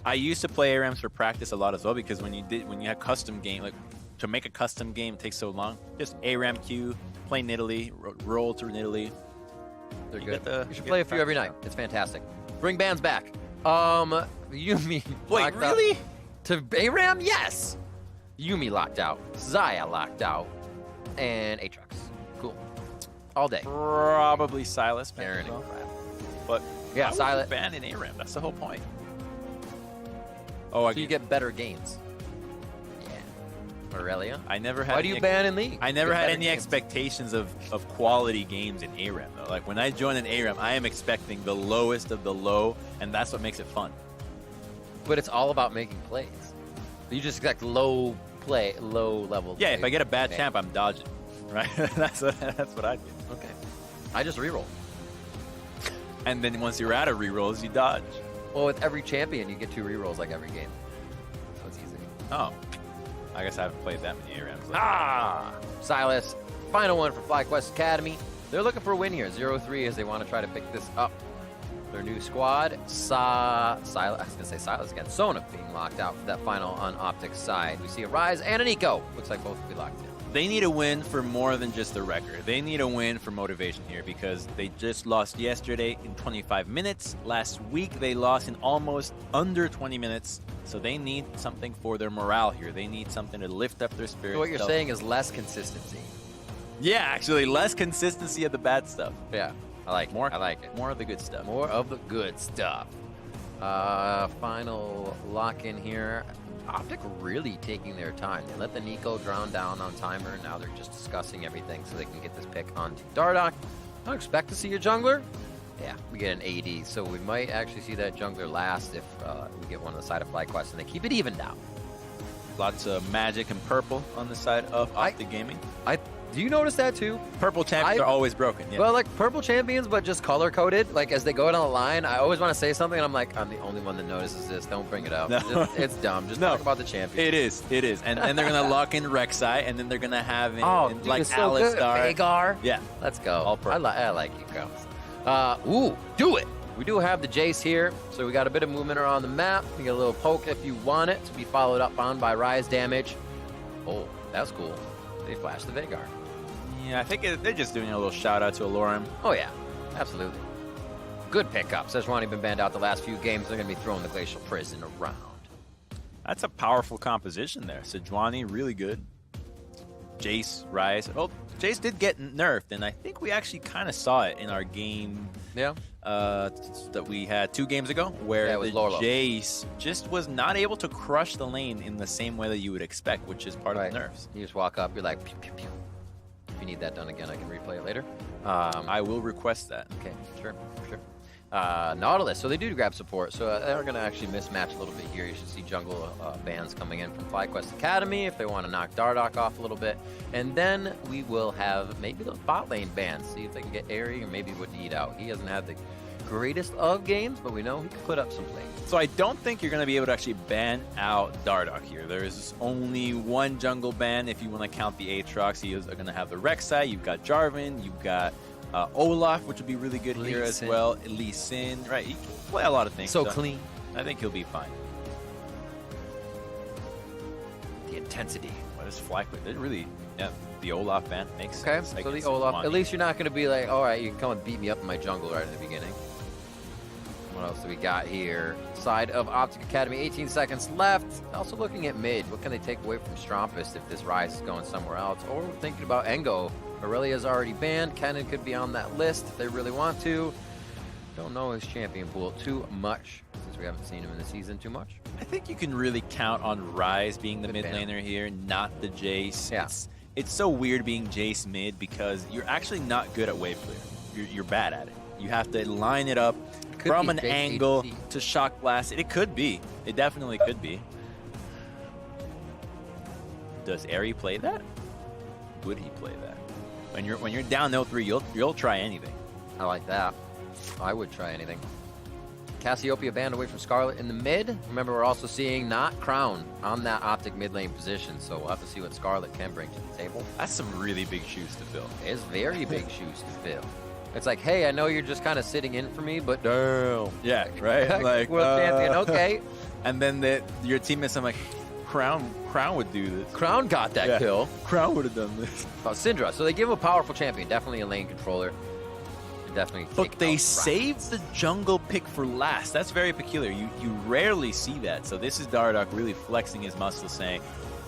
I used to play ARAMs for practice a lot as well, because when you had custom game, like to make a custom game takes so long. Just ARAM queue, play Nidalee, roll through Nidalee. They're good. You should play a few every night. It's fantastic. Bring bands back. Yumi. Wait, really? To ARAM? Yes. Yumi locked out. Xayah locked out. And Aatrox. Cool. All day. Probably Silas. Baron and well. But yeah, Silas. Ban in ARAM. That's the whole point. Oh, so you get better gains. Aurelia? I never had. Why do you ban in League? I never had any expectations of quality games in ARAM though. Like when I join an ARAM, I am expecting the lowest of the low, and that's what makes it fun. But it's all about making plays. You just expect low level. Yeah, if I get a bad champ, I'm dodging. Right? that's what I do. Okay. I just reroll. And then once you're out of rerolls, you dodge. Well, with every champion, you get 2 rerolls like every game. So it's easy. Oh. I guess I haven't played that many ARAMs. Silas, final one for FlyQuest Academy. They're looking for a win here, 0-3, as they want to try to pick this up. Their new squad, Silas, I was going to say Silas again, Sona being locked out for that final on OpTic side. We see a Rise and an Eco. Looks like both will be locked in. They need a win for more than just the record. They need a win for motivation here, because they just lost yesterday in 25 minutes. Last week, they lost in almost under 20 minutes. So they need something for their morale here. They need something to lift up their spirits. So what you're saying is less consistency. Yeah, actually, less consistency of the bad stuff. Yeah, I like more. I like it. More of the good stuff. More of the good stuff. Final lock-in here. OpTic really taking their time. They let the Nico drown down on timer, and now they're just discussing everything so they can get this pick onto Dardoch. I don't expect to see a jungler. Yeah, we get an AD, so we might actually see that jungler last if we get one on the side of FlyQuest and they keep it evened out. Lots of magic and purple on the side of OpTic Gaming. Do you notice that too? Purple champions are always broken. Yeah. Well, like purple champions, but just color-coded. Like as they go down the line, I always want to say something, and I'm like, I'm the only one that notices this. Don't bring it up. No. It's dumb. Just talk about the champions. It is. And they're going to lock in Rek'Sai, and then they're going to have in, like so Alistar. Vhagar. Yeah. Let's go. All purple. I like you guys. Ooh, do it. We do have the Jace here, so we got a bit of movement around the map. We get a little poke if you want it to be followed up on by Rise damage. Oh, that's cool. They flashed the Vhagar. Yeah, I think they're just doing a little shout out to Alorum. Oh yeah, absolutely. Good pickup. Sejuani been banned out the last few games. They're going to be throwing the Glacial Prison around. That's a powerful composition there. Sejuani, really good. Jace, Rise. Well, Jace did get nerfed, and I think we actually kind of saw it in our game. Yeah. That we had 2 games ago, where the Jace just was not able to crush the lane in the same way that you would expect, which is part of the nerfs. You just walk up, you're like, pew, pew, pew. If you need that done again, I can replay it later. I will request that. Okay, sure. Nautilus, so they do grab support, so they're going to actually mismatch a little bit here. You should see jungle bans coming in from FlyQuest Academy if they want to knock Dardoch off a little bit. And then we will have maybe the bot lane bans, see if they can get Airy or maybe what to eat out. He hasn't had the greatest of games, but we know he can put up some plays. So I don't think you're going to be able to actually ban out Dardoch here. There is only one jungle ban if you want to count the Aatrox. He is going to have the Rek'Sai. You've got Jarvan. You've got Olaf, which would be really good here as well. Lee Sin. Right, he can play a lot of things. So clean. I think he'll be fine. The intensity. What is FlyQuest? It really, yeah, the Olaf ban makes sense. Okay, so the Olaf. At least you're not going to be like, all right, you can come and beat me up in my jungle right in the beginning. What else do we got here? Side of OpTic Academy, 18 seconds left. Also looking at mid. What can they take away from Strumpus if this Rise is going somewhere else? Or we're thinking about Engo. Aurelia's already banned. Kennen could be on that list if they really want to. Don't know his champion pool too much since we haven't seen him in the season too much. I think you can really count on Rise being the mid laner here, not the Jace. Yeah. It's so weird being Jace mid because you're actually not good at wave clear. You're bad at it. You have to line it up from an angle to shock blast it. It could be. It definitely could be. Does Airy play that? Would he play that? When you're down 0-3, you'll try anything. I like that. I would try anything. Cassiopeia banned away from Scarlet in the mid. Remember, we're also seeing not Crown on that OpTic mid lane position, so we'll have to see what Scarlet can bring to the table. That's some really big shoes to fill. It's very big shoes to fill. It's like, hey, I know you're just kind of sitting in for me, but damn. Yeah, right? Like, world champion, okay. And then your teammates, I'm like, Crown would do this. Crown got that kill. Crown would have done this. Syndra. So they give him a powerful champion. Definitely a lane controller. Definitely. But they saved the jungle pick for last. That's very peculiar. You rarely see that. So this is Dardoch really flexing his muscles, saying,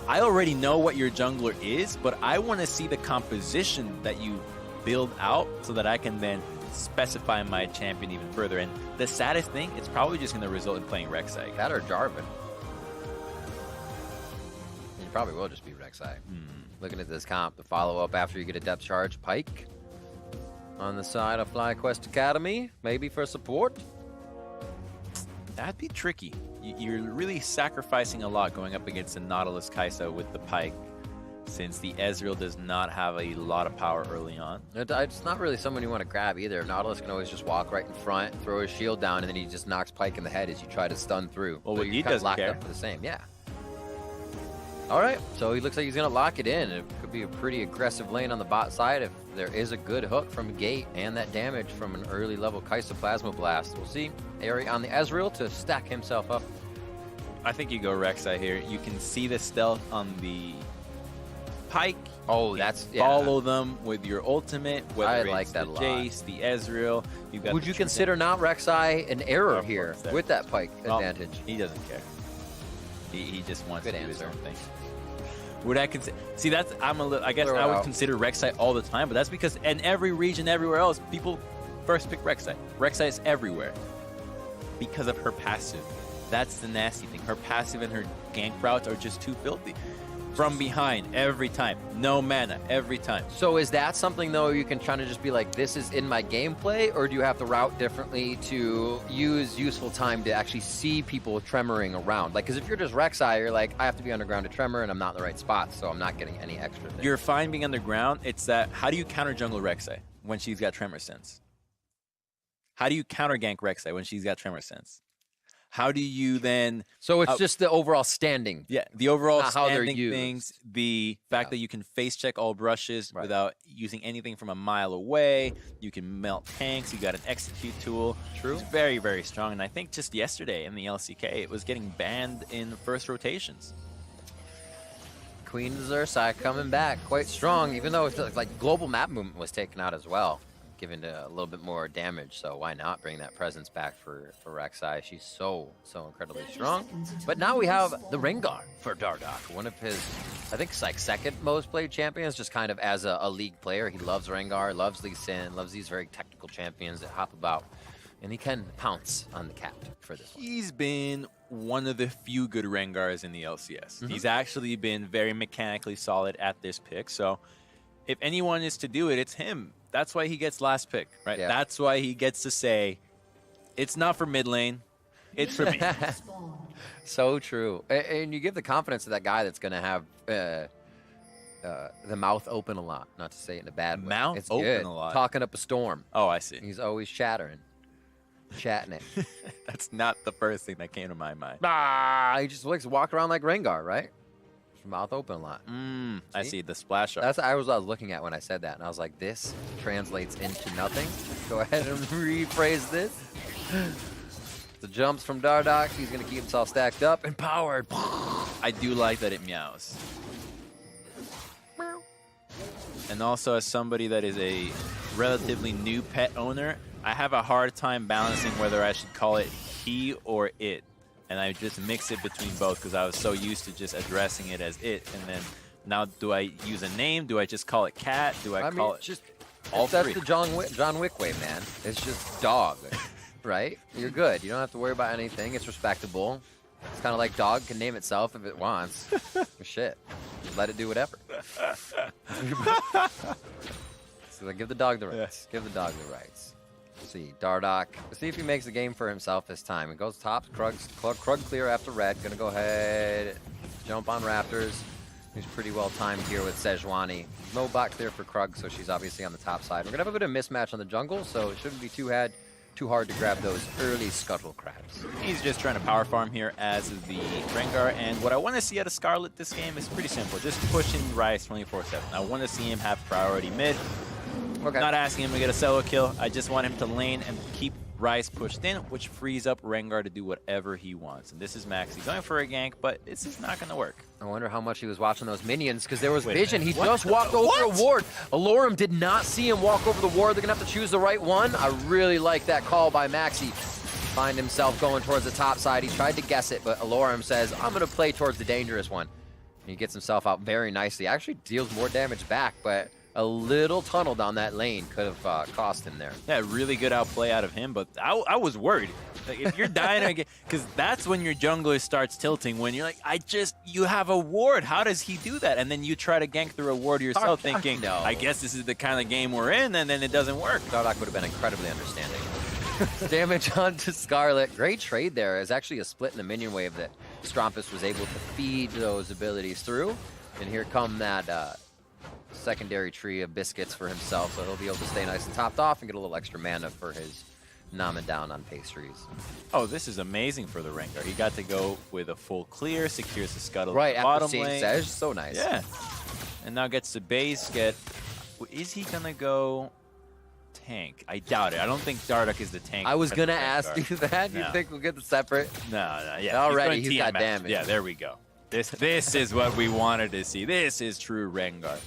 I already know what your jungler is, but I want to see the composition that you build out so that I can then specify my champion even further. And the saddest thing, it's probably just going to result in playing Rek'Sai. That or Jarvan. You probably will just be Rek'Sai. Looking at this comp, the follow-up after you get a depth charge, Pyke. On the side of FlyQuest Academy, maybe for support. That'd be tricky. You're really sacrificing a lot going up against the Nautilus Kai'Sa with the Pyke, since the Ezreal does not have a lot of power early on. It's not really someone you want to grab either. Nautilus can always just walk right in front, throw his shield down, and then he just knocks Pyke in the head as you try to stun through. Well, so he kind of doesn't locked care. up for the same, yeah. All right, so he looks like he's going to lock it in. It could be a pretty aggressive lane on the bot side if there is a good hook from Gate and that damage from an early level Kai'Sa Plasma Blast. We'll see. Ari on the Ezreal to stack himself up. I think you go Rek'Sai here. You can see the stealth on the Pyke. Oh, that's follow them with your ultimate. Whether I it's like that the a lot. Jace, the Ezreal. You've got Would you consider not Rek'Sai an error here with that Pyke advantage? He doesn't care. He just wants Good to do his answer. own thing. Would I consider? See, that's I guess Throw it I would out. consider Rek'Sai all the time, but that's because in every region, everywhere else, people first pick Rek'Sai. Rek'Sai is everywhere because of her passive. That's the nasty thing. Her passive and her gank routes are just too filthy. From behind every time, no mana every time. So is that something though you can try to just be like, this is in my gameplay, or do you have to route differently to use useful time to actually see people tremoring around? Like, because if you're just Rek'Sai, you're like, I have to be underground to tremor and I'm not in the right spot, so I'm not getting any extra things. You're fine being underground. It's that, how do you counter jungle Rek'Sai when she's got tremor sense? How do you counter gank Rek'Sai when she's got tremor sense? How do you then... So it's just the overall standing. Yeah, the overall Not how they're standing used. things, the fact that you can face check all brushes Right. without using anything from a mile away. You can melt tanks. You got an execute tool. True. It's very, very strong. And I think just yesterday in the LCK, it was getting banned in first rotations. Queen Xerxai coming back quite strong, even though it's like global map movement was taken out as well, given a little bit more damage. So why not bring that presence back for Rek'Sai? She's so incredibly strong. But now we have the Rengar for Dardoch, one of his, I think, like second most played champions, just kind of as a league player. He loves Rengar, loves Lee Sin, loves these very technical champions that hop about, and he can pounce on the cap for this one. He's been one of the few good Rengars in the LCS. He's actually been very mechanically solid at this pick. So if anyone is to do it, it's him. That's why he gets last pick, right? Yeah. That's why he gets to say, it's not for mid lane, it's for me. So true. And you give the confidence to that guy that's going to have the mouth open a lot. Not to say it in a bad way. Mouth it's open good. a lot? Talking up a storm. Oh, I see. He's always chattering. Chatting it. That's not the first thing that came to my mind. He just likes to walk around like Rengar, right? His mouth open a lot. I see the splash up. That's what I was looking at when I said that. And I was like, this translates into nothing. Go ahead and rephrase this. The jumps from Dardoch. He's going to keep himself stacked up and powered. I do like that it meows. And also, as somebody that is a relatively new pet owner, I have a hard time balancing whether I should call it he or it. And I just mix it between both because I was so used to just addressing it as it. And then now, do I use a name? Do I just call it cat? Do I call it just all that's three? the John Wick way, man. It's just dog, right? You're good. You don't have to worry about anything. It's respectable. It's kind of like dog can name itself if it wants. Shit. Just let it do whatever. So give the dog the rights. Give the dog the rights. Let's see, Dardoch. Let's see if he makes the game for himself this time. It goes top. Krug clear after red. Gonna go ahead, jump on Raptors. He's pretty well timed here with Sejuani. No bot clear for Krug, so she's obviously on the top side. We're gonna have a bit of mismatch on the jungle, so it shouldn't be too hard to grab those early scuttle crabs. He's just trying to power farm here as the Rengar, and what I want to see out of Scarlet this game is pretty simple. Just pushing Rice 24/7. I want to see him have priority mid. Okay. Not asking him to get a solo kill. I just want him to lane and keep Ryze pushed in, which frees up Rengar to do whatever he wants. And this is Maxi going for a gank, but this is not going to work. I wonder how much he was watching those minions, because there was vision. He What? just walked over What? a ward. Alorum did not see him walk over the ward. They're going to have to choose the right one. I really like that call by Maxi. Find himself going towards the top side. He tried to guess it, but Alorum says, I'm going to play towards the dangerous one. And he gets himself out very nicely. Actually deals more damage back, but a little tunnel down that lane could have cost him there. Yeah, really good outplay out of him, but I was worried. Like, if you're dying again, because that's when your jungler starts tilting, when you're like, you have a ward. How does he do that? And then you try to gank through a ward yourself, thinking, no. I guess this is the kind of game we're in, and then it doesn't work. Dardoch would have been incredibly understanding. Damage onto Scarlet. Great trade there. It's actually a split in the minion wave that Strumpus was able to feed those abilities through. And here come that secondary tree of biscuits for himself, so he'll be able to stay nice and topped off and get a little extra mana for his Namen down on pastries. Oh, this is amazing for the Rengar. He got to go with a full clear, secures the scuttle Right, at the bottom after seeing lane. Sedge, so nice. Yeah. And now gets to base, is he going to go tank? I doubt it. I don't think Dardoch is the tank. I was for going to the ask Rengar. you that. No. You think we'll get the separate? No, yeah. Already, he's he's got TMS. damage. Yeah, there we go. This is what we wanted to see. This is true Rengar.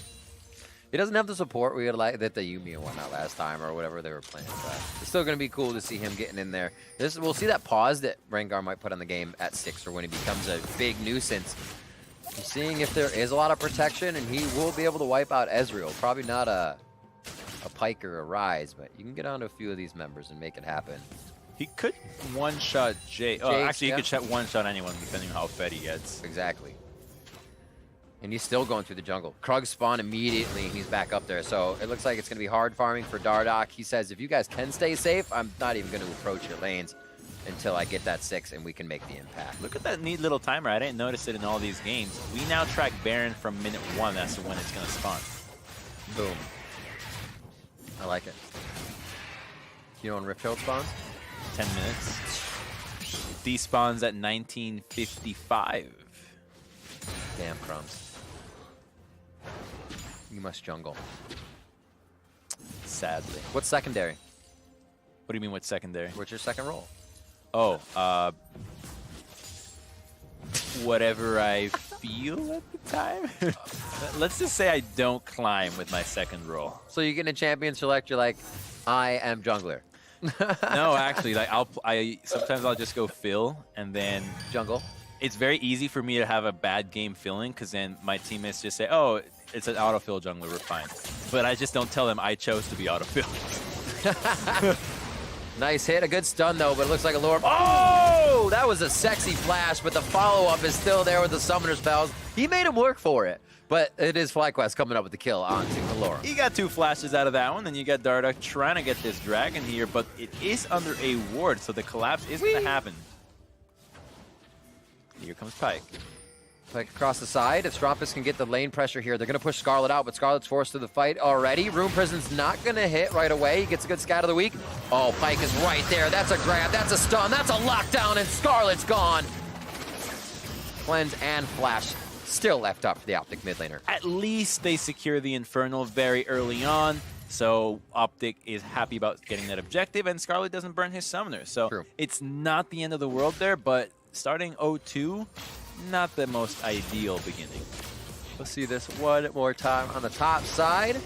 He doesn't have the support we would like that the Yuumi won out last time or whatever they were playing, but it's still going to be cool to see him getting in there. We'll see that pause that Rengar might put on the game at 6 or when he becomes a big nuisance. He's seeing if there is a lot of protection, and he will be able to wipe out Ezreal. Probably not a Pike or a Ryze, but you can get onto a few of these members and make it happen. He could one-shot Jay. Oh, Jace, actually, yeah. he could one-shot anyone depending on how fed he gets. Exactly. And he's still going through the jungle. Krug spawned immediately, and he's back up there. So it looks like it's going to be hard farming for Dardoch. He says, if you guys can stay safe, I'm not even going to approach your lanes until I get that 6 and we can make the impact. Look at that neat little timer. I didn't notice it in all these games. We now track Baron from minute 1. That's when it's going to spawn. Boom. I like it. You know when Rifthold spawns? 10 minutes. Despawns at 1955. Damn crumbs. You must jungle. Sadly. What's secondary? What do you mean what's secondary? What's your second role? Oh, whatever I feel at the time. Let's just say I don't climb with my second role. So you get in a champion select, you're like, I am jungler. No, actually, like sometimes I'll just go fill, and then Jungle. it's very easy for me to have a bad game filling, because then my teammates just say, oh, it's an autofill jungler, we're fine. But I just don't tell them I chose to be autofill. Nice hit, a good stun though, but it looks like a lower. Oh, that was a sexy flash, but the follow-up is still there with the summoner spells. He made him work for it, but it is FlyQuest coming up with the kill onto Allura. You got 2 flashes out of that one, then you got Dardoch trying to get this dragon here, but it is under a ward, so the collapse is going to happen. Here comes Pike. Like across the side, if Strumpus can get the lane pressure here, they're going to push Scarlet out, but Scarlet's forced to the fight already. Rune Prison's not going to hit right away. He gets a good scat of the week. Oh, Pike is right there. That's a grab. That's a stun. That's a lockdown, and Scarlet's gone. Cleanse and Flash still left up for the OpTic mid laner. At least they secure the Infernal very early on, so OpTic is happy about getting that objective, and Scarlet doesn't burn his summoner. So True. It's not the end of the world there, but starting 0-2, not the most ideal beginning. Let's see this one more time on the top side.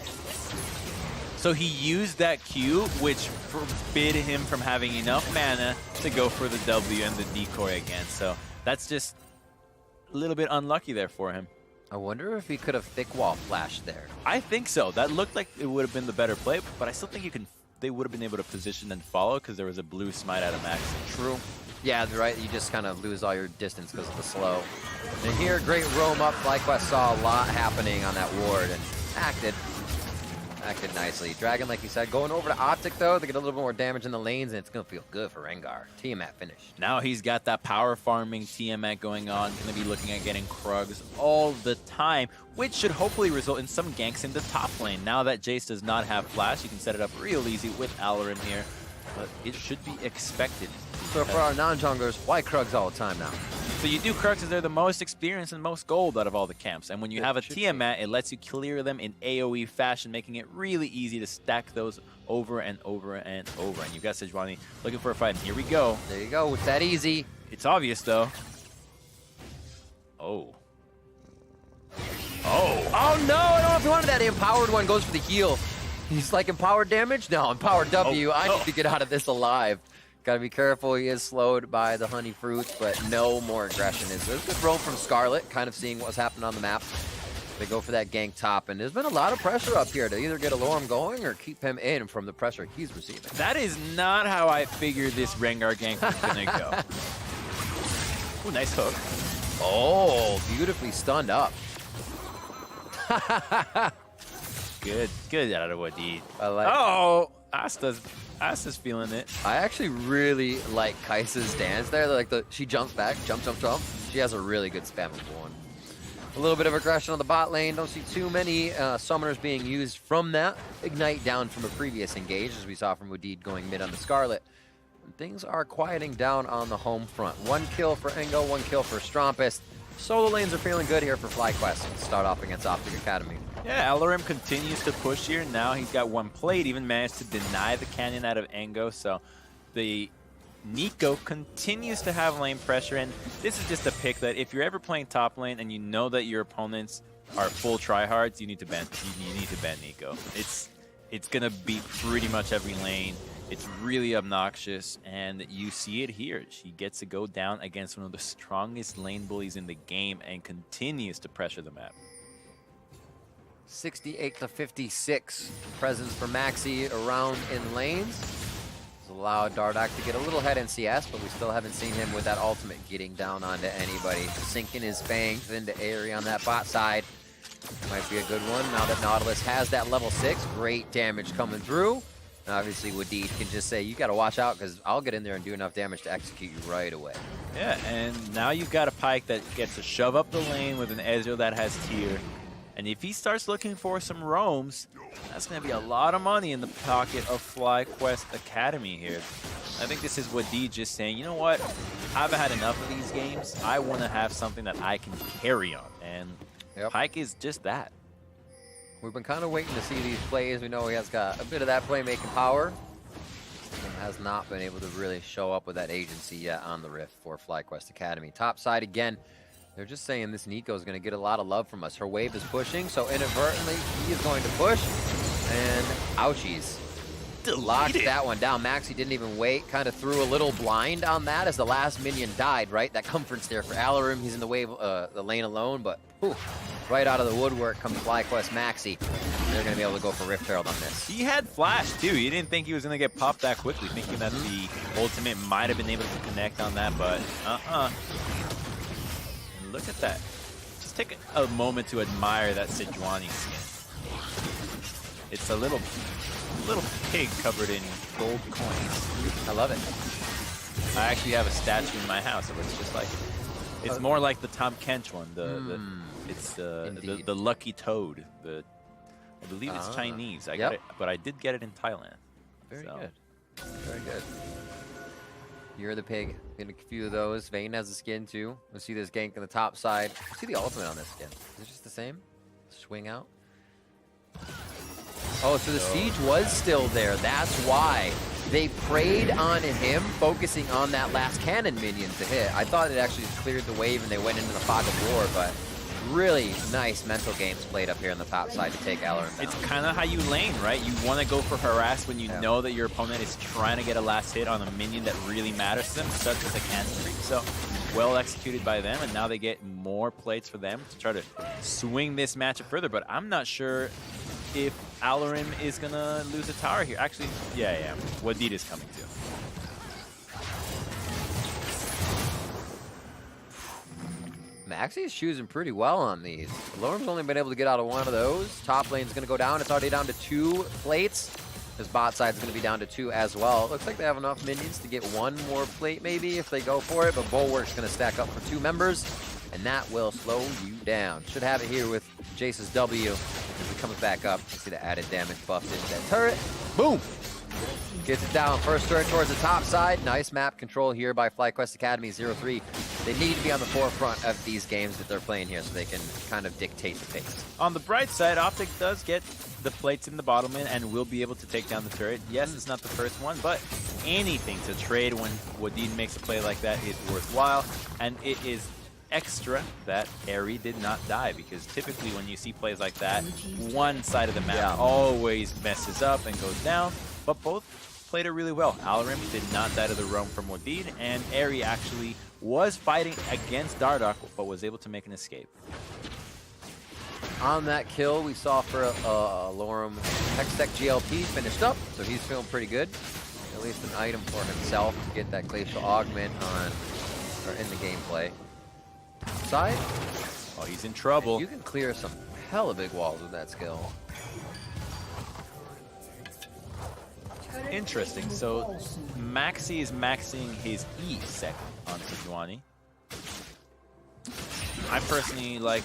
So he used that Q, which forbid him from having enough mana to go for the W and the decoy again. So that's just a little bit unlucky there for him. I wonder if he could have thick wall flashed there. I think so. That looked like it would have been the better play, but I still think they would have been able to position and follow because there was a blue smite out of Max. True. Yeah, right. You just kind of lose all your distance because of the slow. And here, great roam up. FlyQuest saw a lot happening on that ward and acted nicely. Dragon, like you said, going over to OpTic, though. They get a little bit more damage in the lanes, and it's going to feel good for Rengar. Tiamat finished. Now he's got that power farming Tiamat going on. Going to be looking at getting Krugs all the time, which should hopefully result in some ganks in the top lane. Now that Jace does not have flash, you can set it up real easy with Alarin here. But it should be expected. So for our non-junglers, why Krugs all the time now? So you do Cruxes, they're the most experienced and most gold out of all the camps. And when you have a Tiamat, it lets you clear them in AoE fashion, making it really easy to stack those over and over and over. And you've got Sejuani looking for a fight. And here we go. There you go. It's that easy. It's obvious, though. Oh. Oh. Oh, no. I don't know if you wanted that. The empowered one goes for the heal. He's like, empowered damage? No, empowered W. I need to get out of this alive. Got to be careful. He is slowed by the honey fruits, but no more aggression. There's a good roam from Scarlet, kind of seeing what's happening on the map. They go for that gank top, and there's been a lot of pressure up here to either get Alorum going or keep him in from the pressure he's receiving. That is not how I figured this Rengar gank was going to go. Ooh, nice hook. Oh, beautifully stunned up. Good out of Wadid. I like Oh, Asta's feeling it. I actually really like Kai'Sa's dance there. She jumps back, jump. She has a really good spammable one. A little bit of aggression on the bot lane. Don't see too many summoners being used from that. Ignite down from a previous engage, as we saw from Wadid going mid on the Scarlet. And things are quieting down on the home front. 1 kill for Engo, 1 kill for Strumpus. Solo lanes are feeling good here for FlyQuest to start off against OpTic Academy. Yeah, Alarim continues to push here. Now he's got 1 plate, even managed to deny the canyon out of Engo. So the Nico continues to have lane pressure, and this is just a pick that if you're ever playing top lane and you know that your opponents are full tryhards, you need to ban Nico. It's gonna beat pretty much every lane. It's really obnoxious, and you see it here. She gets to go down against one of the strongest lane bullies in the game and continues to pressure the map. 68 to 56 presence for Maxi around in lanes. It's allowed Dardak to get a little head in CS, but we still haven't seen him with that ultimate getting down onto anybody. Sinking his fangs into Aerie on that bot side. Might be a good one now that Nautilus has that level 6. Great damage coming through. And obviously, Wadid can just say, you got to watch out because I'll get in there and do enough damage to execute you right away. Yeah, and now you've got a Pyke that gets to shove up the lane with an Ezreal that has tier. And if he starts looking for some roams, that's going to be a lot of money in the pocket of FlyQuest Academy here. I think this is Wadid just saying, you know what? I've had enough of these games. I want to have something that I can carry on. And Pyke is just that. We've been kind of waiting to see these plays. We know he has got a bit of that playmaking power. And has not been able to really show up with that agency yet on the Rift for FlyQuest Academy. Top side again. They're just saying this Nico is going to get a lot of love from us. Her wave is pushing, so inadvertently he is going to push. And ouchies. Locked that one down. Maxi didn't even wait. Kind of threw a little blind on that as the last minion died, right? That comforts there for Alarim. He's in the wave, the lane alone, but whew, right out of the woodwork comes FlyQuest Maxi. They're going to be able to go for Rift Herald on this. He had flash, too. He didn't think he was going to get popped that quickly, thinking that the ultimate might have been able to connect on that, but And look at that. Just take a moment to admire that Sejuani skin. It's a little pig covered in gold coins. I love it. I actually have a statue in my house that looks just like it. It's more like the Tom Kench one. It's the Lucky Toad. I believe it's Chinese. I got it, but I did get it in Thailand. Very good. Very good. You're the pig. Getting a few of those. Vayne has a skin too. We'll see this gank on the top side. We'll see the ultimate on this skin. Is it just the same? Swing out. Oh, so the siege was still there. That's why they preyed on him, focusing on that last cannon minion to hit. I thought it actually cleared the wave and they went into the fog of war, but really nice mental games played up here on the top side to take Alarin down. It's kind of how you lane, right? You want to go for harass when you know that your opponent is trying to get a last hit on a minion that really matters to them, such as a cannon streak. So well executed by them, and now they get more plates for them to try to swing this matchup further. But I'm not sure if Alarim is going to lose a tower here. Actually, yeah. Wadid is coming too. Maxi is choosing pretty well on these. Alorim's only been able to get out of one of those. Top lane's going to go down. It's already down to 2 plates. This bot side's going to be down to 2 as well. Looks like they have enough minions to get 1 more plate maybe if they go for it, but Bulwark's going to stack up for 2 members, and that will slow you down. Should have it here with Jace's W as he comes back up. You see the added damage buffed into that turret. Boom! Gets it down. First turret towards the top side. Nice map control here by FlyQuest Academy 03. They need to be on the forefront of these games that they're playing here so they can kind of dictate the pace. On the bright side, OpTic does get the plates in the bottom end and will be able to take down the turret. Yes, it's not the first one, but anything to trade when Wadid makes a play like that is worthwhile. And it is extra that Eri did not die, because typically when you see plays like that, one side of the map always messes up and goes down, but both played it really well. Alarim did not die to the roam from Wadid, and Eri actually was fighting against Dardoch, but was able to make an escape. On that kill, we saw for Lorem Hextech GLP finished up, so he's feeling pretty good. At least an item for himself to get that Glacial Augment on, or in the gameplay. Side? Oh, he's in trouble. And you can clear some hella big walls with that skill. Interesting. So Maxi is maxing his E second on Sejuani. I personally like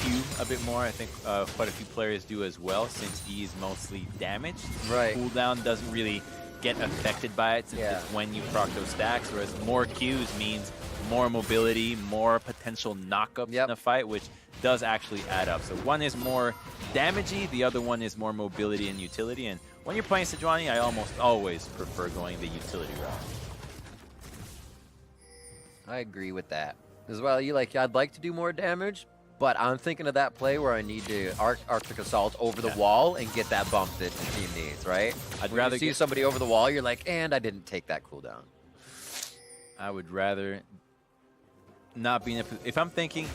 Q a bit more. I think quite a few players do as well, since E is mostly damaged. Right. Cooldown doesn't really get affected by it, since it's when you proc those stacks, whereas more Qs means more mobility, more potential knockups in a fight, which does actually add up. So one is more damagey, the other one is more mobility and utility. And when you're playing Sejuani, I almost always prefer going the utility route. I agree with that. As well, I'd like to do more damage, but I'm thinking of that play where I need to Arctic Assault over the wall and get that bump that the team needs, right? I'd rather see somebody over the wall, you're like, and I didn't take that cooldown. I would rather not be in a... If I'm thinking,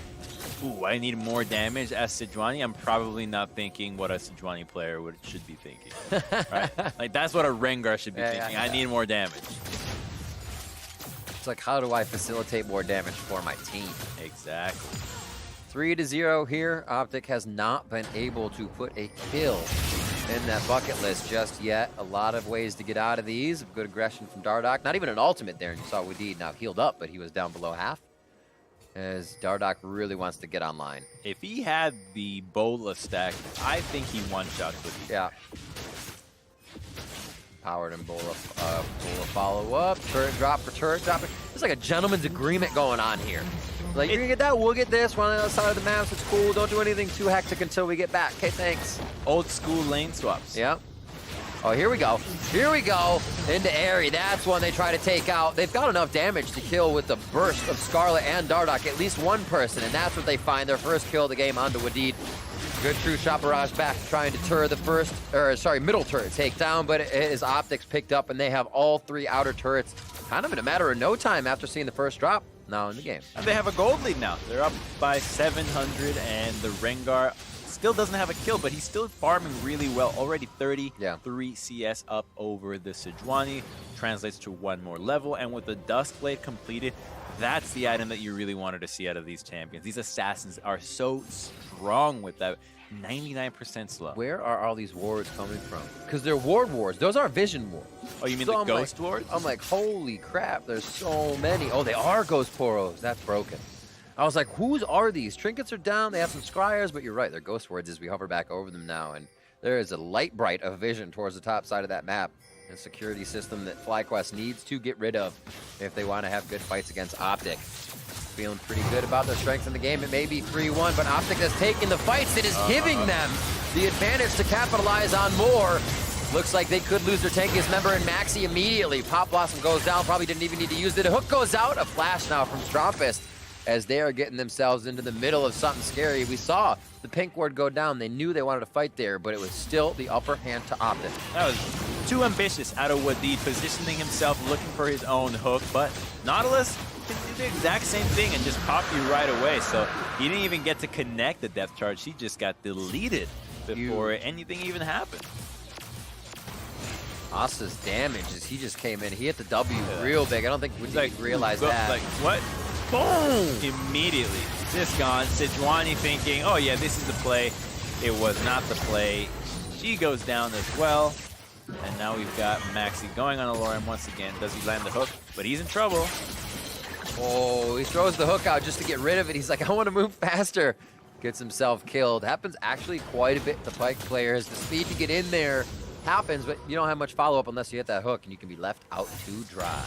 ooh, I need more damage as Sejuani, I'm probably not thinking what a Sejuani player should be thinking, right? Like, that's what a Rengar should be thinking. I need more damage. It's like, how do I facilitate more damage for my team? Exactly. 3-0 here. OpTic has not been able to put a kill in that bucket list just yet. A lot of ways to get out of these. Good aggression from Dardoch. Not even an ultimate there, and you saw Wadid now healed up, but he was down below half, as Dardoch really wants to get online. If he had the Bola stack, I think he one-shot Wadid. Yeah. Powered and Bola follow up. Turret drop for turret drop. There's like a gentleman's agreement going on here. Like, you're gonna get that, we'll get this. We're on the other side of the map, so it's cool. Don't do anything too hectic until we get back. Okay, thanks. Old school lane swaps. Yep. Oh, here we go. Here we go. Into Eri. That's one they try to take out. They've got enough damage to kill with the burst of Scarlet and Dardoch. At least one person, and that's what they find. Their first kill of the game onto Wadid. Good true shot barrage back, trying to turret the middle turret take down, but it is OpTic's picked up, and they have all three outer turrets kind of in a matter of no time after seeing the first drop now in the game. And they have a gold lead now. They're up by 700, and the Rengar still doesn't have a kill, but he's still farming really well. Already 33 CS up over the Sejuani. Translates to one more level, and with the Duskblade completed, that's the item that you really wanted to see out of these champions. These assassins are so strong with that 99% slow. Where are all these wards coming from? Because they're ward wards. Those aren't vision wards. Oh, you mean the ghost wards? I'm like, holy crap, there's so many. Oh, they are ghost poros. That's broken. I was like, whose are these? Trinkets are down. They have some scryers, but you're right. They're ghost wards as we hover back over them now. And there is a light bright of vision towards the top side of that map. A security system that FlyQuest needs to get rid of if they want to have good fights against OpTic. Feeling pretty good about their strength in the game. It may be 3-1, but OpTic has taken the fights. It is giving them the advantage to capitalize on more. Looks like they could lose their tankiest member in Maxi immediately. Pop Blossom goes down, probably didn't even need to use it. A hook goes out, a flash now from Strumpist as they are getting themselves into the middle of something scary. We saw the pink ward go down. They knew they wanted to fight there, but it was still the upper hand to OpTic. That was too ambitious out of Wadid, positioning himself, looking for his own hook, but Nautilus can do the exact same thing and just pop you right away. So he didn't even get to connect the depth charge. He just got deleted before anything even happened. Asa's damage as he just came in. He hit the W real big. I don't think we realized that. Like, what? Boom! Immediately. Just gone. Sejuani thinking, oh yeah, this is the play. It was not the play. She goes down as well. And now we've got Maxi going on Aloran once again. Does he land the hook? But he's in trouble. Oh, he throws the hook out just to get rid of it. He's like, I want to move faster. Gets himself killed. Happens actually quite a bit to Pyke players. The speed to get in there happens, but you don't have much follow-up unless you hit that hook, and you can be left out to dry.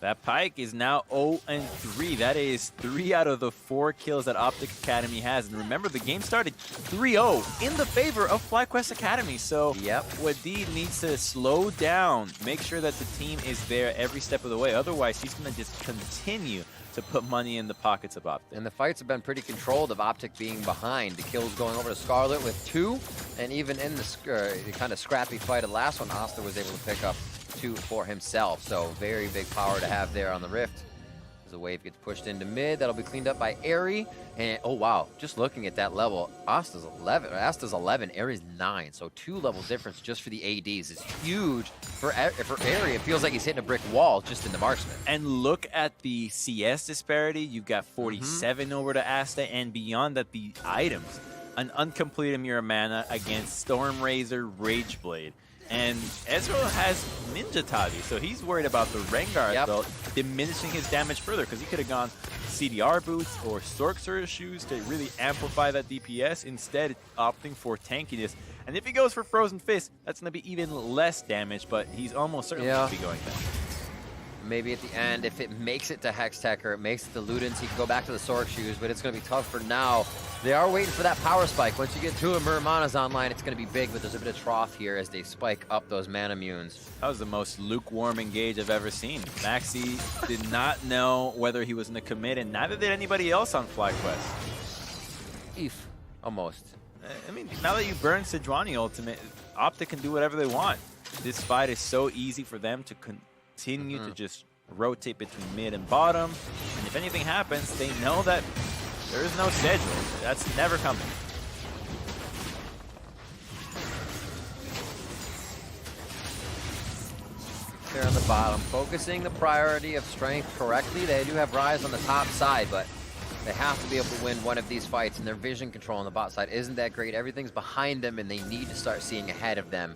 That Pyke is now 0-3. That is 3 out of the 4 kills that OpTic Academy has. And remember, the game started 3-0 in the favor of FlyQuest Academy. So Wadid needs to slow down, make sure that the team is there every step of the way. Otherwise, he's going to just continue to put money in the pockets of OpTic. And the fights have been pretty controlled of OpTic being behind. The kills going over to Scarlet with 2. And even in the kind of scrappy fight of the last one, Asta was able to pick up 2 for himself. So very big power to have there on the Rift. As the wave gets pushed into mid, that'll be cleaned up by Airy. And oh wow, just looking at that level, Asta's 11, Airy's 9. So 2 level difference just for the ADs is huge for Airy. It feels like he's hitting a brick wall just in the marksman. And look at the CS disparity. You've got 47 over to Asta, and beyond that, the items. An uncompleted Muramana against Storm Razor Rageblade. And Ezreal has Ninja Tabi, so he's worried about the Rengar belt diminishing his damage further, because he could have gone CDR boots or Sorcerer shoes to really amplify that DPS, instead opting for tankiness. And if he goes for Frozen Fist, that's going to be even less damage, but he's almost certainly going to be going down. Maybe at the end, if it makes it to Hextech or it makes it to Ludens, he can go back to the Sorc shoes, but it's going to be tough for now. They are waiting for that power spike. Once you get 2 of Muramana's online, it's going to be big, but there's a bit of trough here as they spike up those mana munes. That was the most lukewarm engage I've ever seen. Maxi did not know whether he was going to commit, and neither did anybody else on FlyQuest. Almost. I mean, now that you burn Sejuani ultimate, OpTic can do whatever they want. This fight is so easy for them to continue to just rotate between mid and bottom, and if anything happens, they know that there is no schedule. That's never coming. They're on the bottom, focusing the priority of strength correctly. They do have Ryze on the top side, but they have to be able to win one of these fights, and their vision control on the bot side isn't that great. Everything's behind them, and they need to start seeing ahead of them.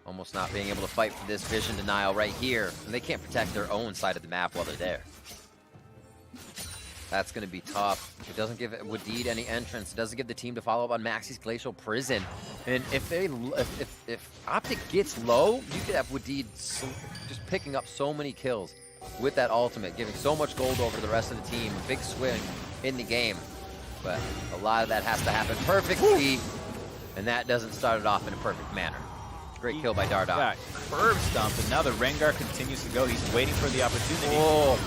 Almost not being able to fight for this vision denial right here. And they can't protect their own side of the map while they're there. That's going to be tough. It doesn't give Wadid any entrance. It doesn't give the team to follow up on Maxi's Glacial Prison. And if OpTic gets low, you could have Wadid just picking up so many kills with that ultimate, giving so much gold over to the rest of the team. Big swing in the game. But a lot of that has to happen perfectly. And that doesn't start it off in a perfect manner. Great kill by Dardoch. Curb stomp, and now the Rengar continues to go. He's waiting for the opportunity. Oh,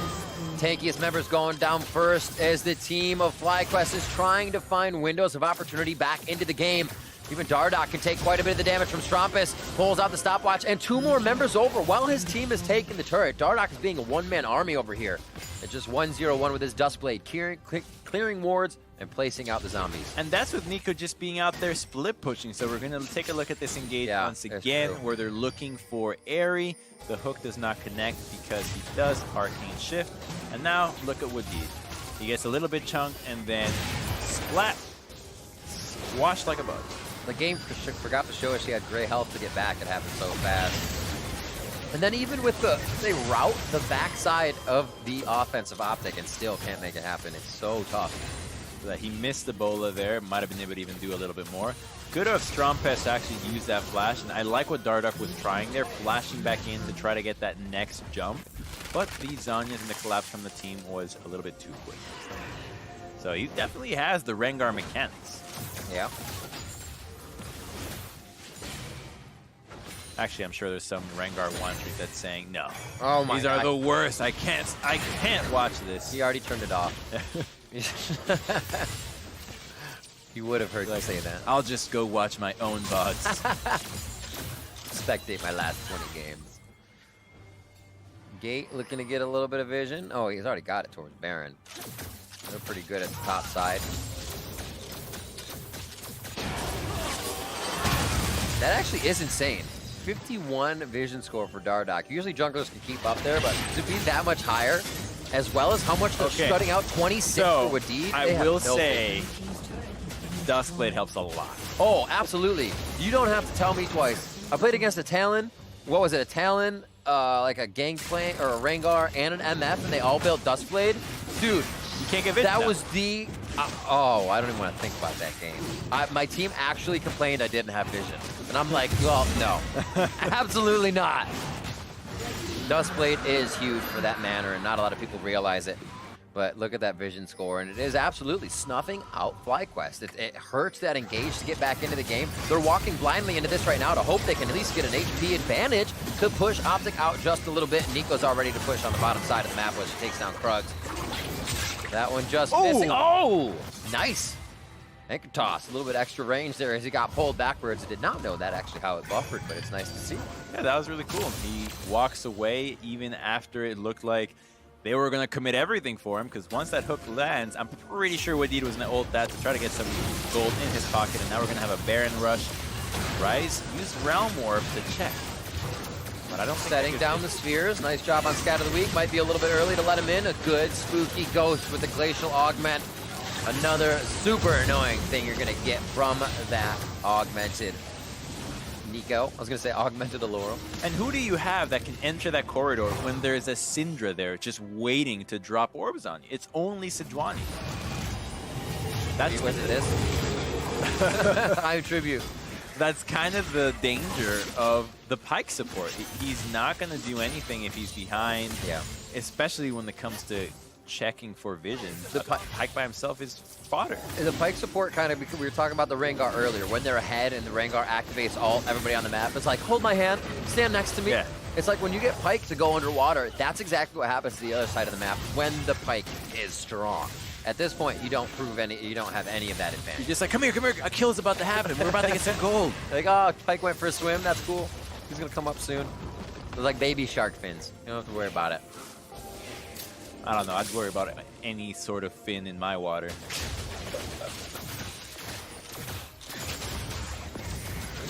tankiest members going down first as the team of FlyQuest is trying to find windows of opportunity back into the game. Even Dardoch can take quite a bit of the damage from Strumpus, pulls out the stopwatch, and 2 more members over while his team is taking the turret. Dardoch is being a one-man army over here. It's just 1-0-1 with his Duskblade, clearing wards and placing out the zombies. And that's with Nico just being out there split pushing. So we're going to take a look at this engage once again, where they're looking for Airy. The hook does not connect because he does Arcane Shift. And now look at Wadid. He gets a little bit chunked and then splat, washed like a bug. The game forgot to show us she had gray health to get back. It happened so fast. And then even with they route the backside of the offense of OpTic and still can't make it happen. It's so tough. He missed the bola there. Might have been able to even do a little bit more. Good of Strumpus actually used that flash, and I like what Dardoch was trying there, flashing back in to try to get that next jump. But the Zhonya's and the collapse from the team was a little bit too quick. So he definitely has the Rengar mechanics. Yeah. Actually, I'm sure there's some Rengar one-trick that's saying, no. Oh my God. These are the worst. I can't watch this. He already turned it off. He would have heard you say that. I'll just go watch my own VODs. Spectate my last 20 games. Gate looking to get a little bit of vision. Oh, he's already got it towards Baron. They're pretty good at the top side. That actually is insane. 51 vision score for Dardoch. Usually junglers can keep up there, but to be that much higher, as well as how much they're shutting out 26 for Wadid. I will say, Duskblade helps a lot. Oh, absolutely. You don't have to tell me twice. I played against a Talon. What was it? A Talon, like a Gangplank or a Rengar and an MF, and they all built Duskblade. Dude, You can't get vision. That now. was the... oh, I don't even want to think about that game. My team actually complained I didn't have vision. And I'm like, well, no. Absolutely not. Dustblade is huge for that manner, and not a lot of people realize it. But look at that vision score, and it is absolutely snuffing out FlyQuest. It hurts that Engage to get back into the game. They're walking blindly into this right now to hope they can at least get an HP advantage to push OpTic out just a little bit. Nico's all ready to push on the bottom side of the map as she takes down Krugs. That one just missing. Oh, nice. Anchor toss, a little bit extra range there as he got pulled backwards. I did not know that actually how it buffered, but it's nice to see. Yeah, that was really cool. He walks away even after it looked like they were going to commit everything for him, because once that hook lands, I'm pretty sure Wadid was going to ult that to try to get some gold in his pocket, and now we're going to have a Baron rush. Rise used Realm Warp to check. But I don't think setting down the spheres. Nice job on Scat of the Week. Might be a little bit early to let him in. A good spooky ghost with the Glacial Augment. Another super annoying thing you're going to get from that augmented Nico. I was going to say augmented Allura. And who do you have that can enter that corridor when there's a Syndra there just waiting to drop orbs on you? It's only Sejuani. That's what it is. I attribute. That's kind of the danger of the Pyke support. He's not going to do anything if he's behind, especially when it comes to checking for vision. The Pyke by himself is fodder. The Pyke support kind of, because we were talking about the Rengar earlier, when they're ahead and the Rengar activates everybody on the map, it's like, hold my hand, stand next to me. Yeah. It's like when you get Pyke to go underwater, that's exactly what happens to the other side of the map when the Pyke is strong. At this point, you don't have any of that advantage. You're just like, come here, a kill's about to happen. We're about to get some gold. Like, oh, Pyke went for a swim, that's cool. He's gonna come up soon. They're like baby shark fins. You don't have to worry about it. I don't know, I'd worry about any sort of fin in my water.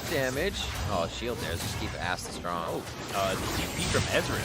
Damage. Oh, shield there. Just keep Asta strong. DP from Ezreal.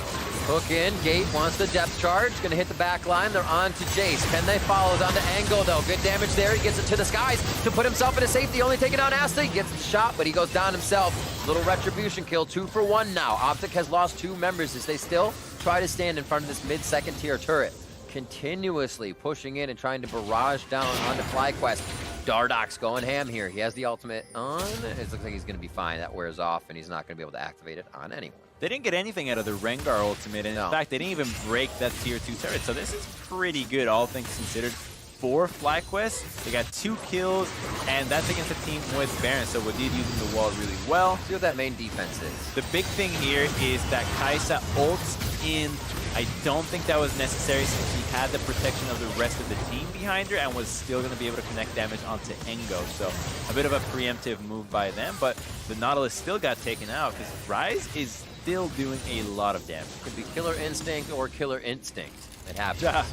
Hook in. Gate wants the depth charge. Gonna hit the back line. They're on to Jace. Can they follow down to Angle, though? Good damage there. He gets it to the skies to put himself into safety. Only taking down Asta. He gets the shot, but he goes down himself. Little retribution kill. 2 for 1 now. OpTic has lost 2 members as they still try to stand in front of this mid-second tier turret. Continuously pushing in and trying to barrage down onto FlyQuest. Dardock's going ham here. He has the ultimate on. It looks like he's going to be fine. That wears off, and he's not going to be able to activate it on anyone. They didn't get anything out of the Rengar ultimate, and in fact, they didn't even break that tier 2 turret. So this is pretty good, all things considered, for FlyQuest. They got 2 kills, and that's against a team with Baron, so Wadid using the wall really well. See what that main defense is. The big thing here is that Kai'Sa ults in. I don't think that was necessary since he had the protection of the rest of the team behind her and was still going to be able to connect damage onto Engo. So a bit of a preemptive move by them, but the Nautilus still got taken out because Rise is still doing a lot of damage. Could be Killer Instinct or Killer Instinct. It happens.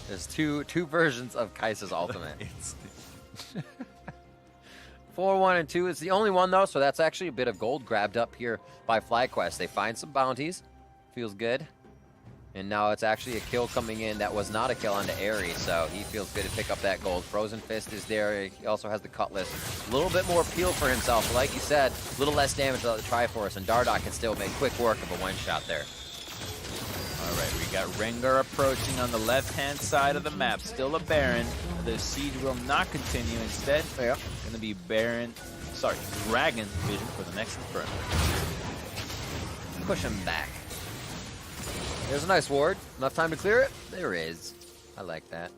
There's two versions of Kai'Sa's ultimate. 4-1 and 2 is the only one though, so that's actually a bit of gold grabbed up here by FlyQuest. They find some bounties. Feels good. And now it's actually a kill coming in that was not a kill onto Aerie, so he feels good to pick up that gold. Frozen Fist is there. He also has the Cutlass. A little bit more peel for himself. But like you said, a little less damage without the Triforce, and Dardock can still make quick work of a one-shot there. All right, we got Rengar approaching on the left-hand side of the map. Still a Baron. The siege will not continue. Instead, going to be Dragon Vision for the next Inferno. Push him back. There's a nice ward. Enough time to clear it? There is. I like that.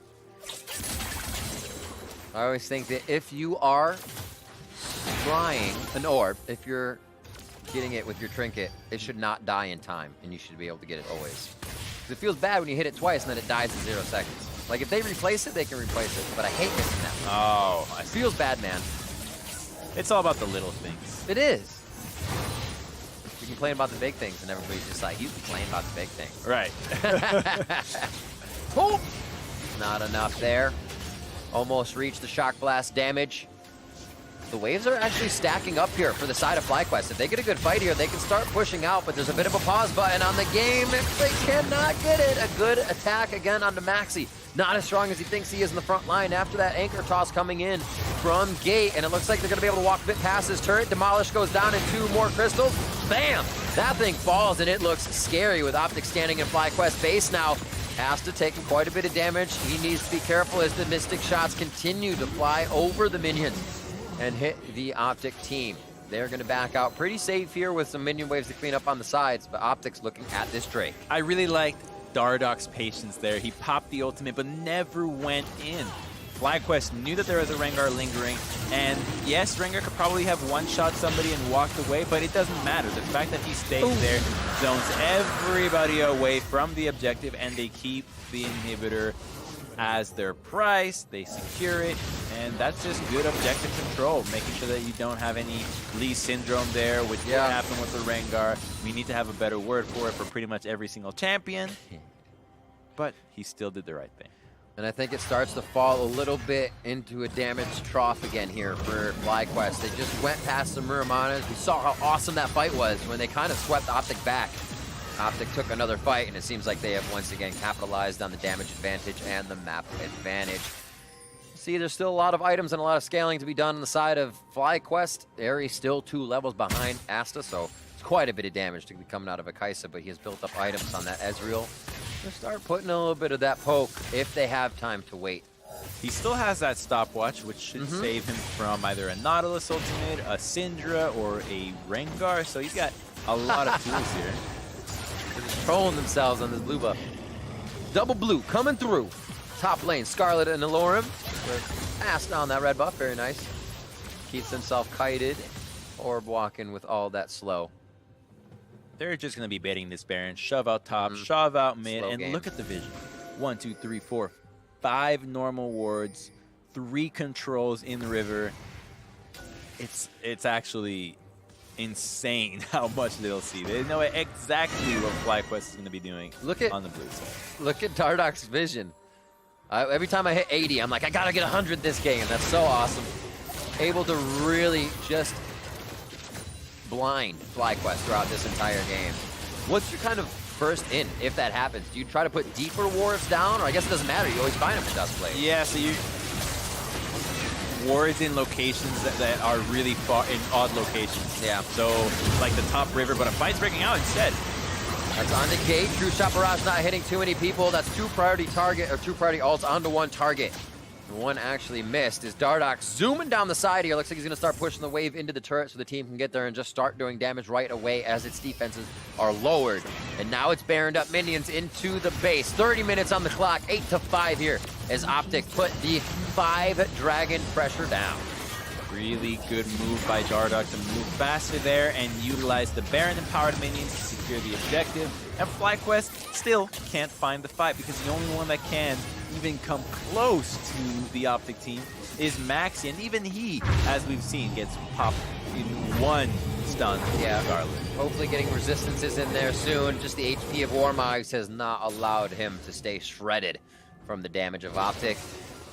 I always think that if you are trying an orb, if you're getting it with your trinket, it should not die in time, and you should be able to get it always. Because it feels bad when you hit it twice and then it dies in 0 seconds. Like, if they replace it, they can replace it, but I hate missing that. Oh, it feels bad, man. It's all about the little things. It is. You complain about the big things, and everybody's just like, you complain about the big things. Right. Oh! Not enough there. Almost reached the shock blast damage. The waves are actually stacking up here for the side of FlyQuest. If they get a good fight here, they can start pushing out, but there's a bit of a pause button on the game. They cannot get it. A good attack again onto Maxi. Not as strong as he thinks he is in the front line after that anchor toss coming in from Gate, and it looks like they're going to be able to walk a bit past his turret. Demolish goes down in 2 more crystals. Bam! That thing falls, and it looks scary with OpTic standing in FlyQuest base now. Asta taking quite a bit of damage. He needs to be careful as the Mystic shots continue to fly over the minions and hit the OpTic team. They're going to back out pretty safe here with some minion waves to clean up on the sides, but OpTic's looking at this Drake. I really liked Dardoch's patience there. He popped the ultimate, but never went in. FlyQuest knew that there was a Rengar lingering, and yes, Rengar could probably have one-shot somebody and walked away, but it doesn't matter. The fact that he stays there zones everybody away from the objective, and they keep the inhibitor as their price. They secure it, and that's just good objective control, making sure that you don't have any Lee syndrome there, which will happen with the Rengar. We need to have a better word for it for pretty much every single champion, but he still did the right thing. And I think it starts to fall a little bit into a damage trough again here for FlyQuest. They just went past the Muramanas. We saw how awesome that fight was when they kind of swept OpTic back. OpTic took another fight, and it seems like they have once again capitalized on the damage advantage and the map advantage. See, there's still a lot of items and a lot of scaling to be done on the side of FlyQuest. Aries still 2 levels behind Asta, so it's quite a bit of damage to be coming out of a Kaisa, but he has built up items on that Ezreal. They'll start putting a little bit of that poke if they have time to wait. He still has that stopwatch, which should save him from either a Nautilus ultimate, a Syndra, or a Rengar, so he's got a lot of tools here. They're just trolling themselves on this blue buff. Double blue coming through. Top lane, Scarlet and Alorum. Fast on that red buff, very nice. Keeps himself kited. Orb walking with all that slow. They're just going to be baiting this Baron. Shove out top, shove out mid, Slow and game. look at the vision. 1, 2, 3, 4, 5 normal wards, 3 controls in the river. It's actually insane how much they'll see. They know exactly what FlyQuest is going to be doing on the blue side. Look at Dardoch's vision. Every time I hit 80, I'm like, I got to get 100 this game. That's so awesome. Able to really just blind FlyQuest throughout this entire game. What's your kind of first in if that happens? Do you try to put deeper wards down, or I guess it doesn't matter, you always find them for Dust Blade? Yeah, so you wards in locations that are really far, in odd locations. Yeah. So like the top river, but a fight's breaking out instead. That's on the gate. True Shot Barrage not hitting too many people. That's 2 priority target, or 2 priority ults onto 1 target. One actually missed. Is Dardoch zooming down the side here. Looks like he's going to start pushing the wave into the turret so the team can get there and just start doing damage right away as its defenses are lowered. And now it's Baroned up minions into the base. 30 minutes on the clock, 8-5 here as OpTic put the 5 dragon pressure down. Really good move by Dardoch to move faster there and utilize the Baron empowered minions to secure the objective. And FlyQuest still can't find the fight because the only one that can even come close to the OpTic team is Maxi, and even he, as we've seen, gets popped in 1 stun. Yeah, Scarlet. Hopefully getting resistances in there soon. Just the HP of Warmogs has not allowed him to stay shredded from the damage of OpTic.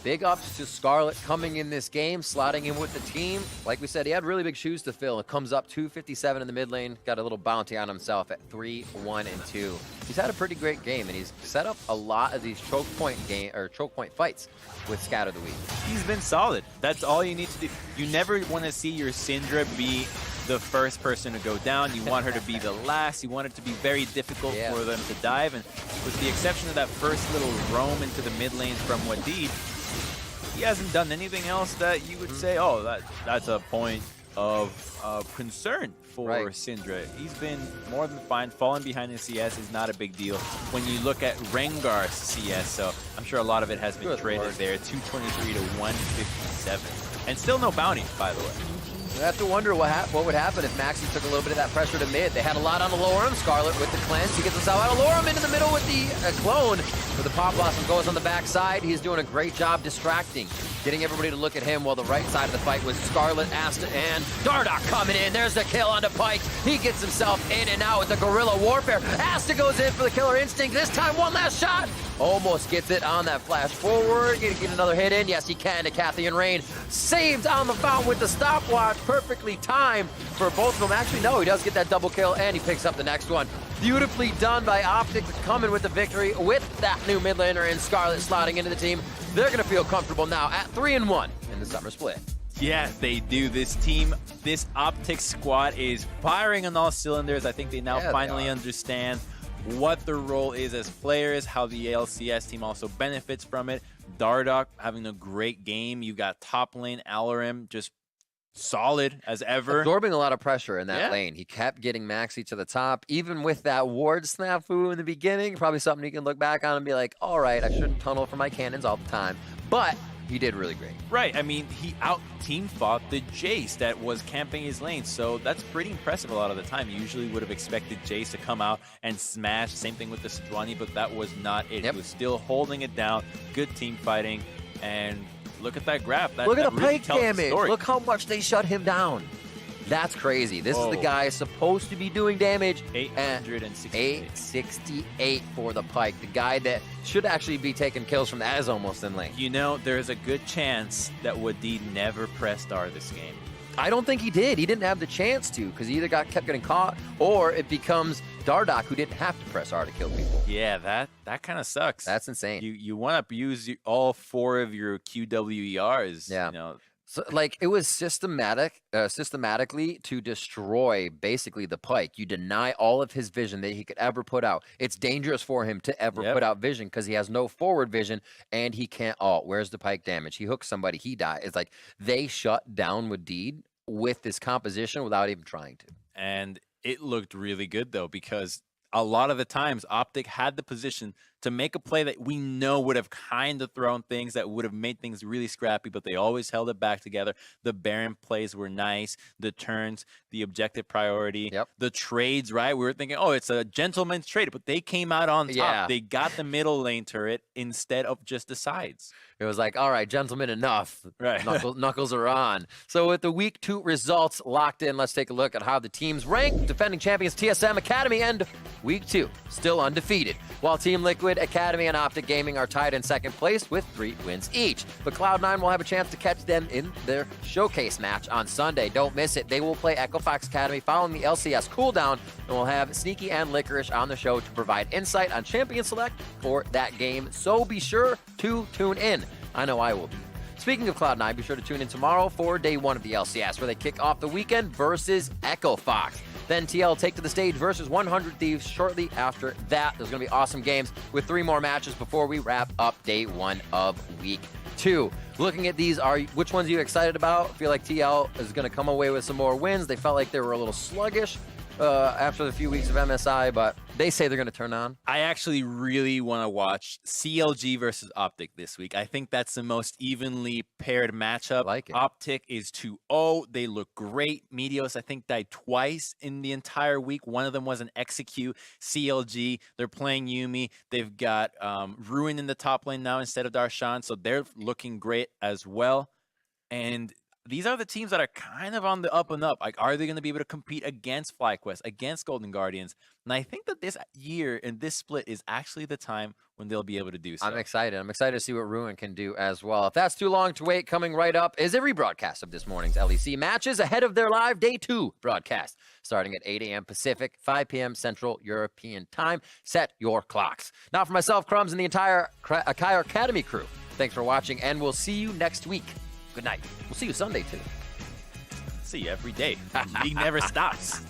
Big ups to Scarlet coming in this game, slotting in with the team. Like we said, he had really big shoes to fill. It comes up 257 in the mid lane. Got a little bounty on himself at 3, 1, and 2. He's had a pretty great game, and he's set up a lot of these choke point fights with Scatter the Weak. He's been solid. That's all you need to do. You never want to see your Syndra be the first person to go down. You want her to be the last. You want it to be very difficult for them to dive. And with the exception of that first little roam into the mid lane from Wadid, he hasn't done anything else that you would say, oh, that's a point of concern for Syndra. He's been more than fine. Falling behind in CS is not a big deal when you look at Rengar's CS, so I'm sure a lot of it has been traded there. 223 to 157. And still no bounty, by the way. You have to wonder what would happen if Maxi took a little bit of that pressure to mid. They had a lot on Alorum. Scarlet with the cleanse. He gets himself out. Alorum into the middle with the clone. But the Pop Blossom goes on the backside. He's doing a great job distracting, getting everybody to look at him, while the right side of the fight was Scarlet, Asta, and Dardoch coming in. There's the kill onto Pike. He gets himself in and out with the guerrilla warfare. Asta goes in for the killer instinct. This time, one last shot. Almost gets it on that flash forward. Gonna get another hit in. Yes, he can to Kathy and Rain. Saved on the fountain with the stopwatch. Perfectly timed for both of them. Actually, no, he does get that double kill, and he picks up the next one. Beautifully done by OpTic, coming with the victory with that new mid laner in Scarlet slotting into the team. They're going to feel comfortable now at 3-1 in the summer split. Yeah, they do. This team, this OpTic squad is firing on all cylinders. I think they now finally understand what their role is as players, how the LCS team also benefits from it. Dardoch having a great game. You got top lane Alarim just solid as ever. Absorbing a lot of pressure in that lane. He kept getting Maxi to the top. Even with that ward snafu in the beginning, probably something you can look back on and be like, all right, I shouldn't tunnel for my cannons all the time. But he did really great. Right. I mean, he out-team fought the Jace that was camping his lane, so that's pretty impressive a lot of the time. You usually would have expected Jace to come out and smash. Same thing with the Sejuani, but that was not it. He was still holding it down. Good team fighting, and look at that graph. Look at the really pike damage. Look how much they shut him down. That's crazy. This is the guy supposed to be doing damage. 868 for the pike. The guy that should actually be taking kills from that is almost in lane. You know, there's a good chance that Wadid never pressed R this game. I don't think he did. He didn't have the chance to because he either kept getting caught or it becomes Dardoch who didn't have to press R to kill people. Yeah, that kind of sucks. That's insane. You want to use all 4 of your QWERs. Yeah. You know. So, like, it was systematically to destroy basically the pike. You deny all of his vision that he could ever put out. It's dangerous for him to ever put out vision because he has no forward vision and he can't ult. Where's the pike damage? He hooks somebody, he dies. It's like they shut down Wadid with this composition without even trying to. And it looked really good, though, because a lot of the times OpTic had the position to make a play that we know would have kind of thrown things, that would have made things really scrappy, but they always held it back together. The Baron plays were nice. The turns, the objective priority, the trades, right? We were thinking, oh, it's a gentleman's trade, but they came out on top. Yeah. They got the middle lane turret instead of just the sides. It was like, all right, gentlemen, enough. Right. Knuckles are on. So with the Week 2 results locked in, let's take a look at how the teams rank. Defending champions TSM Academy and Week 2 still undefeated, while Team Liquid Academy and OpTic Gaming are tied in second place with 3 wins each. But Cloud9 will have a chance to catch them in their showcase match on Sunday. Don't miss it. They will play Echo Fox Academy following the LCS cooldown, and we'll have Sneaky and Licorice on the show to provide insight on Champion Select for that game. So be sure to tune in. I know I will be. Speaking of Cloud9, be sure to tune in tomorrow for day 1 of the LCS, where they kick off the weekend versus Echo Fox. Then TL take to the stage versus 100 Thieves shortly after that. There's going to be awesome games with 3 more matches before we wrap up day 1 of Week 2. Looking at these, which ones are you excited about? I feel like TL is going to come away with some more wins. They felt like they were a little sluggish after the few weeks of MSI, but they say they're going to turn on. I actually really want to watch CLG versus OpTic this week. I think that's the most evenly paired matchup. Like it. OpTic is 2-0. They look great. Meteos, I think, died twice in the entire week. One of them was an execute. CLG, they're playing Yuumi. They've got Ruin in the top lane now instead of Darshan, so they're looking great as well. And these are the teams that are kind of on the up and up. Like, are they going to be able to compete against FlyQuest, against Golden Guardians? And I think that this year and this split is actually the time when they'll be able to do so. I'm excited. I'm excited to see what Ruin can do as well. If that's too long to wait, coming right up is a rebroadcast of this morning's LEC matches ahead of their live Day 2 broadcast, starting at 8 a.m. Pacific, 5 p.m. Central European Time. Set your clocks. Now for myself, Crumbs, and the entire Akai Academy crew, thanks for watching, and we'll see you next week. Good night. We'll see you Sunday, too. See you every day. League never stops.